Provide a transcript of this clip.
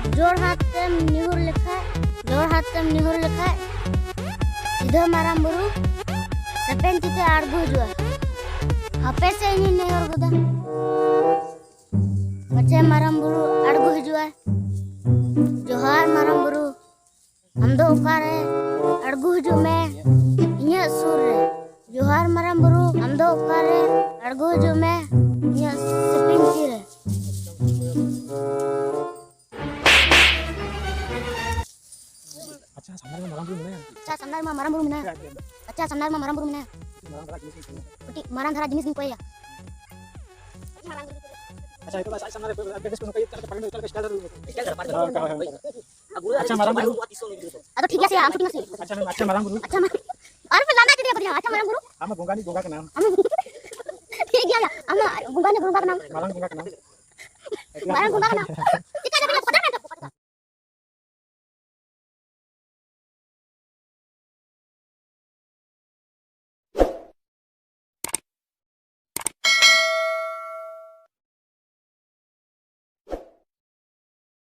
जोड़ हाथ तेम निहुर लेखा जोड़ हाथ तेम निहुर लेखा सीधा माराम बुरु सेपेन तिते आड़गु जुआ हापे से इनी नेहर गुदा पचे माराम बुरु आड़गु जुआ जोहार माराम बुरु हम दो उकारे आड़गु जु में इन्या सुर रे जोहार माराम बुरु हम दो उकारे आड़गु जु में इन्या सेपेन रे अच्छा सामने में माराम बुरु मिना अच्छा सामने में माराम बुरु मिना अच्छा सामने में माराम बुरु मिना माराम धरा जिनिस नि कोया अच्छा itu saya sama beres pun kayak kita pakai kalau skala अच्छा माराम बुरु तो ठीक है से हम शूटिंग से अच्छा माराम बुरु अच्छा अरे फिर लाना कितने बढ़िया अच्छा माराम बुरु हम गोंगा का नाम ठीक है हम गोंगा का नाम माराम गोंगा का नाम माराम गोंगा का नाम